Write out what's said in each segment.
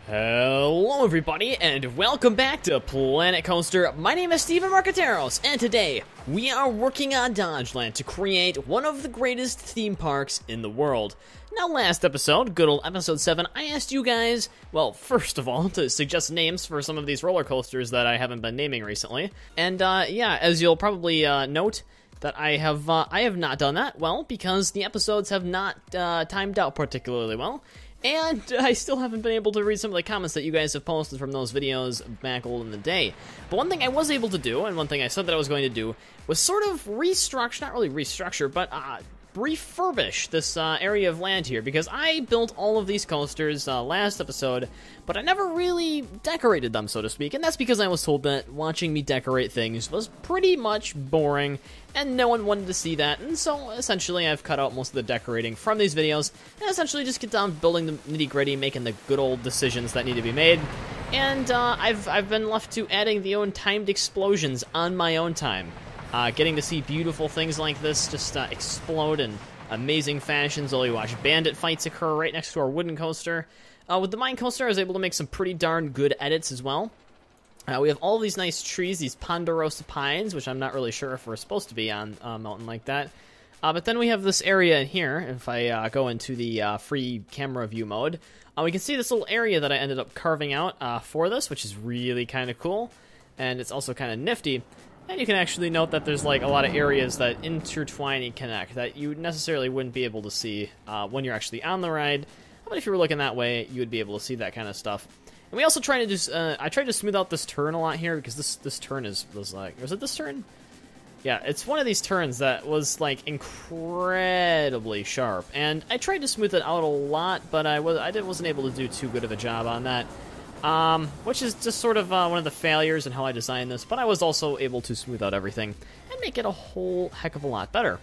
Hello everybody, and welcome back to Planet Coaster. My name is Steven Marcateros, and today we are working on Dodgeland to create one of the greatest theme parks in the world. Now, last episode, good old episode 7, I asked you guys, well, first of all, to suggest names for some of these roller coasters that I haven't been naming recently. And yeah, as you'll probably note, that I have not done that well because the episodes have not timed out particularly well. And I still haven't been able to read some of the comments that you guys have posted from those videos back old in the day. But one thing I was able to do, and one thing I said that I was going to do, was sort of restructure, not really restructure, but refurbish this area of land here, because I built all of these coasters last episode, but I never really decorated them, so to speak, and that's because I was told that watching me decorate things was pretty much boring, and no one wanted to see that, and so essentially I've cut out most of the decorating from these videos, and essentially just get down building the nitty-gritty, making the good old decisions that need to be made, and I've been left to adding the own timed explosions on my own time. Getting to see beautiful things like this just explode in amazing fashions while we watch bandit fights occur right next to our wooden coaster. With the mine coaster, I was able to make some pretty darn good edits as well. We have all these nice trees, these ponderosa pines, which I'm not really sure if we're supposed to be on a mountain like that. But then we have this area in here. If I go into the free camera view mode, we can see this little area that I ended up carving out for this, which is really kind of cool. And it's also kind of nifty. And you can actually note that there's like a lot of areas that intertwine and connect that you necessarily wouldn't be able to see when you're actually on the ride. But if you were looking that way, you would be able to see that kind of stuff. And we also try to just, I tried to smooth out this turn a lot here because this turn was it this turn? Yeah, it's one of these turns that was like incredibly sharp. And I tried to smooth it out a lot, but I wasn't able to do too good of a job on that. Which is just sort of one of the failures in how I designed this, but I was also able to smooth out everything and make it a whole heck of a lot better.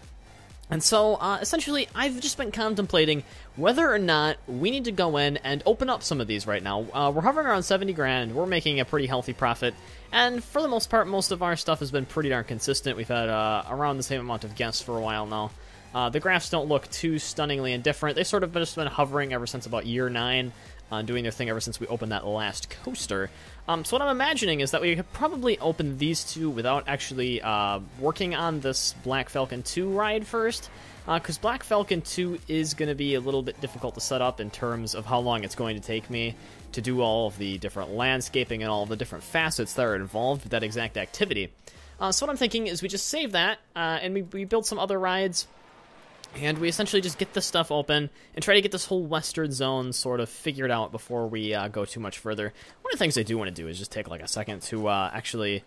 And so, essentially, I've just been contemplating whether or not we need to go in and open up some of these right now. We're hovering around 70 grand, we're making a pretty healthy profit, and for the most part, most of our stuff has been pretty darn consistent. We've had around the same amount of guests for a while now. The graphs don't look too stunningly indifferent. They've sort of just been hovering ever since about year 9. Doing their thing ever since we opened that last coaster. So what I'm imagining is that we could probably open these two without actually working on this Black Falcon 2 ride first, because Black Falcon 2 is going to be a little bit difficult to set up in terms of how long it's going to take me to do all of the different landscaping and all of the different facets that are involved with that exact activity. So what I'm thinking is we just save that, and we build some other rides, and we essentially just get this stuff open and try to get this whole western zone sort of figured out before we go too much further. One of the things I do want to do is just take like a second to actually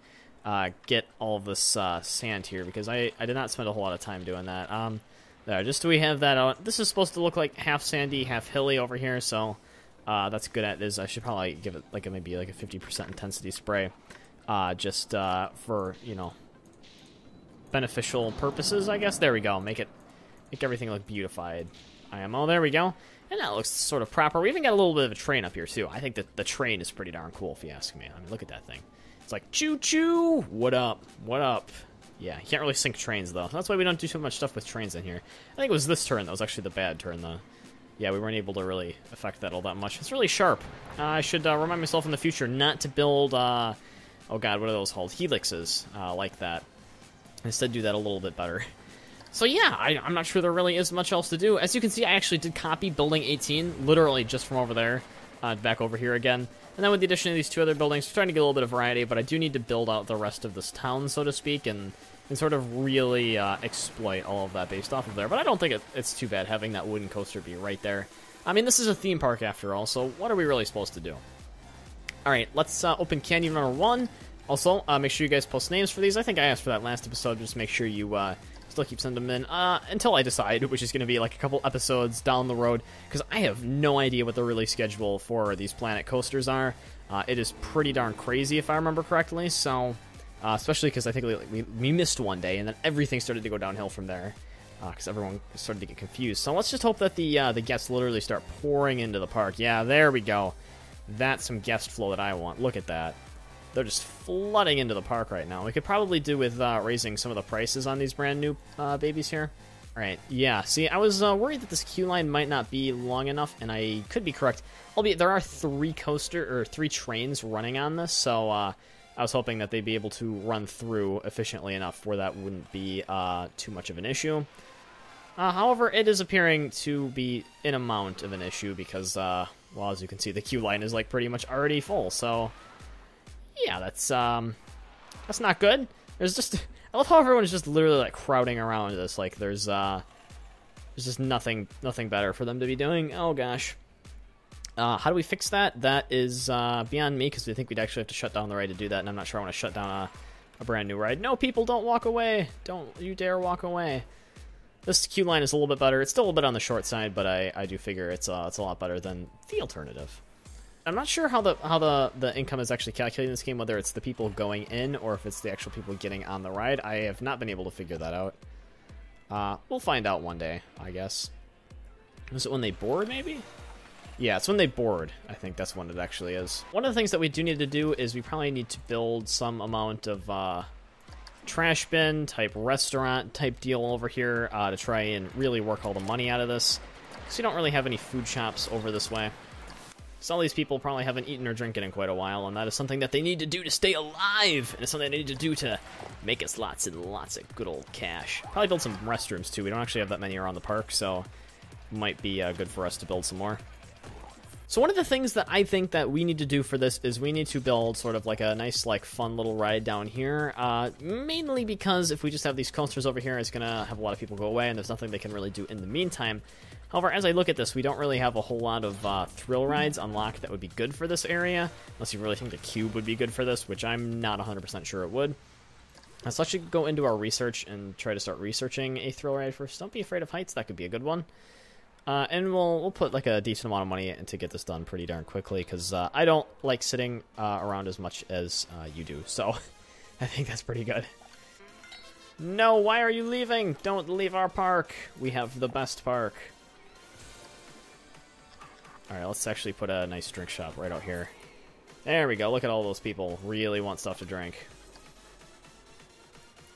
get all of this sand here, because I did not spend a whole lot of time doing that. There, just so we have that out. This is supposed to look like half sandy, half hilly over here, so that's good at this. I should probably give it like maybe like a 50% intensity spray, just for, you know, beneficial purposes, I guess. There we go. Make everything look beautified. IMO, there we go. And that looks sort of proper. We even got a little bit of a train up here, too. I think that the train is pretty darn cool, if you ask me. I mean, look at that thing. It's like, choo-choo! What up? What up? Yeah, you can't really sink trains, though. That's why we don't do so much stuff with trains in here. I think it was this turn that was actually the bad turn, though. Yeah, we weren't able to really affect that all that much. It's really sharp. I should remind myself in the future not to build, oh god, what are those called? Helixes, like that. Instead, do that a little bit better. So yeah, I'm not sure there really is much else to do. As you can see, I actually did copy Building 18, literally just from over there, back over here again. And then with the addition of these two other buildings, we're trying to get a little bit of variety, but I do need to build out the rest of this town, so to speak, and sort of really exploit all of that based off of there. But I don't think it's too bad having that wooden coaster be right there. I mean, this is a theme park after all, so what are we really supposed to do? Alright, let's open canyon number 1. Also, make sure you guys post names for these. I think I asked for that last episode, just make sure you still keep sending them in until I decide, which is going to be like a couple episodes down the road, because I have no idea what the release schedule for these Planet coasters are. It is pretty darn crazy, if I remember correctly, so especially because I think we missed one day, and then everything started to go downhill from there, because everyone started to get confused. So let's just hope that the guests literally start pouring into the park. Yeah, there we go. That's some guest flow that I want. Look at that. They're just flooding into the park right now. We could probably do with raising some of the prices on these brand new babies here. Alright, yeah, see, I was worried that this queue line might not be long enough, and I could be correct. Albeit, there are three trains running on this, so I was hoping that they'd be able to run through efficiently enough where that wouldn't be too much of an issue. However, it is appearing to be an amount of an issue because, well, as you can see, the queue line is, like, pretty much already full, so... Yeah, that's not good. There's just... I love how everyone is just literally, like, crowding around this. Like, there's just nothing better for them to be doing. Oh, gosh. How do we fix that? That is beyond me, because I think we'd actually have to shut down the ride to do that, and I'm not sure I want to shut down a brand new ride. No, people, don't walk away. Don't you dare walk away. This queue line is a little bit better. It's still a little bit on the short side, but I do figure it's a lot better than the alternative. I'm not sure how the income is actually calculated in this game, whether it's the people going in or if it's the actual people getting on the ride. I have not been able to figure that out. We'll find out one day, I guess. Is it when they board, maybe? Yeah, it's when they board. I think that's when it actually is. One of the things that we do need to do is we probably need to build some amount of trash bin type restaurant type deal over here to try and really work all the money out of this. Because we don't really have any food shops over this way. So all these people probably haven't eaten or drinking in quite a while, and that is something that they need to do to stay alive, and it's something they need to do to make us lots and lots of good old cash. Probably build some restrooms, too. We don't actually have that many around the park, so it might be good for us to build some more. So one of the things that I think that we need to do for this is we need to build sort of like a nice, like, fun little ride down here, mainly because if we just have these coasters over here, it's going to have a lot of people go away, and there's nothing they can really do in the meantime. However, as I look at this, we don't really have a whole lot of thrill rides unlocked that would be good for this area, unless you really think the cube would be good for this, which I'm not 100% sure it would. So let's actually go into our research and try to start researching a thrill ride first. Don't be afraid of heights, that could be a good one. And we'll put like a decent amount of money in to get this done pretty darn quickly, because I don't like sitting around as much as you do, so I think that's pretty good. No, why are you leaving? Don't leave our park. We have the best park. Alright, let's actually put a nice drink shop right out here. There we go. Look at all those people really want stuff to drink.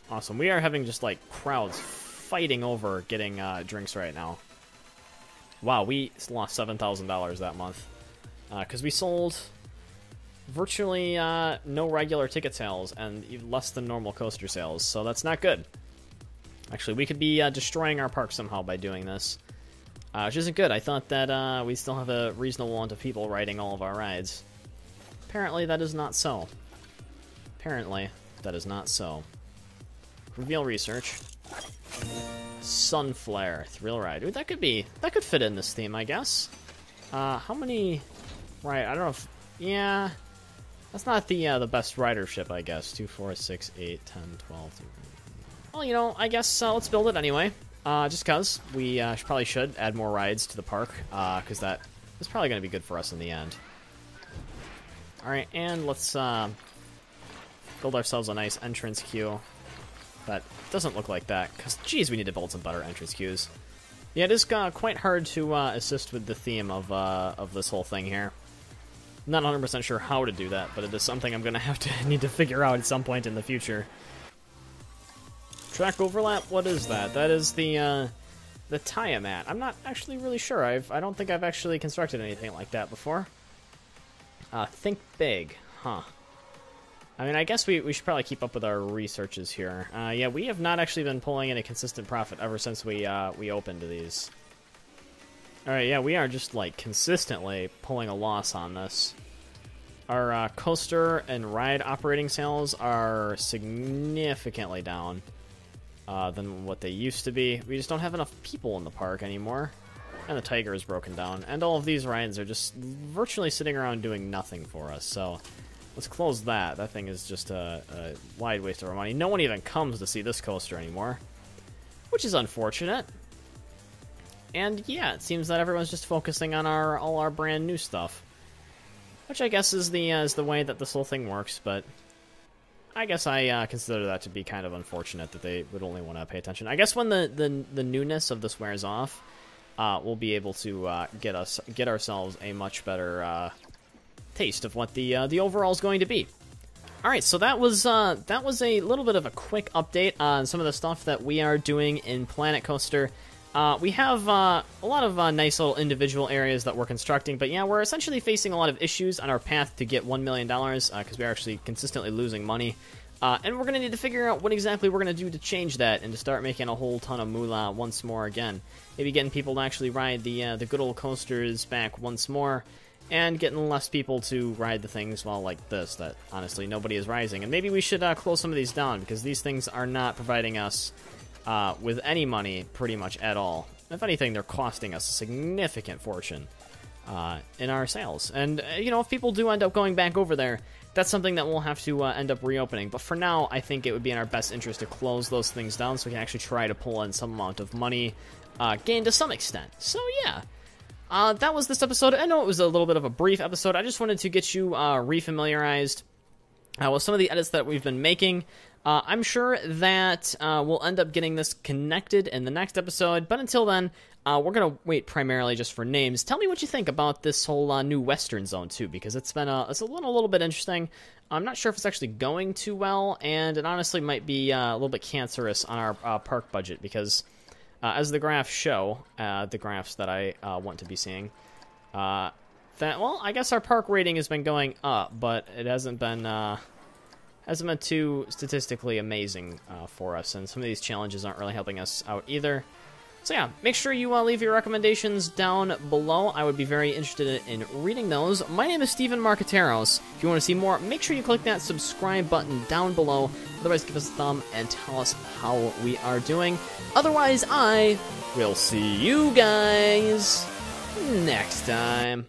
Awesome. We are having just, like, crowds fighting over getting drinks right now. Wow, we lost $7,000 that month. Because we sold virtually no regular ticket sales and less than normal coaster sales. So that's not good. Actually, we could be destroying our park somehow by doing this. Which isn't good. I thought that we still have a reasonable amount of people riding all of our rides. Apparently that is not so. Apparently that is not so. Reveal research. Sunflare thrill ride. Ooh, that could fit in this theme, I guess. How many? Right, I don't know if. Yeah, that's not the best ridership, I guess. 2, 4, 6, 8, 10, 12. 13. Well, you know, I guess let's build it anyway. Just because we probably should add more rides to the park, because that is probably going to be good for us in the end. Alright, and let's build ourselves a nice entrance queue. That doesn't look like that, because, geez, we need to build some better entrance queues. Yeah, it is quite hard to assist with the theme of this whole thing here. I'm not 100% sure how to do that, but it is something I'm going to have to need to figure out at some point in the future. Track overlap? What is that? That is the tie-a-mat. I'm not actually really sure. I don't think I've actually constructed anything like that before. Think big. Huh. I mean, I guess we should probably keep up with our researches here. Yeah, we have not actually been pulling in a consistent profit ever since we opened these. Alright, yeah, we are just, like, consistently pulling a loss on this. Our coaster and ride operating sales are significantly down than what they used to be. We just don't have enough people in the park anymore. And the tiger is broken down. And all of these rides are just virtually sitting around doing nothing for us. So let's close that. That thing is just a wide waste of our money. No one even comes to see this coaster anymore, which is unfortunate. And yeah, it seems that everyone's just focusing on all our brand new stuff, which I guess is the way that this whole thing works. But I guess I consider that to be kind of unfortunate that they would only want to pay attention. I guess when the newness of this wears off, we'll be able to get ourselves a much better taste of what the overall is going to be. Alright, so that was a little bit of a quick update on some of the stuff that we are doing in Planet Coaster. We have a lot of nice little individual areas that we're constructing, but yeah, we're essentially facing a lot of issues on our path to get $1 million, because we're actually consistently losing money. And we're going to need to figure out what exactly we're going to do to change that and to start making a whole ton of moolah once more again. Maybe getting people to actually ride the good old coasters back once more, and getting less people to ride the things, well, like this, that honestly nobody is rising. And maybe we should close some of these down, because these things are not providing us with any money pretty much at all. If anything, they're costing us a significant fortune in our sales. And, you know, if people do end up going back over there, that's something that we'll have to end up reopening. But for now, I think it would be in our best interest to close those things down so we can actually try to pull in some amount of money gained to some extent. So, yeah. That was this episode. I know it was a little bit of a brief episode. I just wanted to get you refamiliarized with some of the edits that we've been making. I'm sure that we'll end up getting this connected in the next episode, but until then, we're going to wait primarily just for names. Tell me what you think about this whole new Western Zone, too, because it's been it's a little bit interesting. I'm not sure if it's actually going too well, and it honestly might be a little bit cancerous on our park budget, because as the graphs show, the graphs that I want to be seeing, well, I guess our park rating has been going up, but it hasn't been too statistically amazing for us, and some of these challenges aren't really helping us out either. So yeah, make sure you leave your recommendations down below. I would be very interested in reading those. My name is Steven Marqueteros. If you want to see more, make sure you click that subscribe button down below. Otherwise, give us a thumb and tell us how we are doing. Otherwise, I will see you guys next time.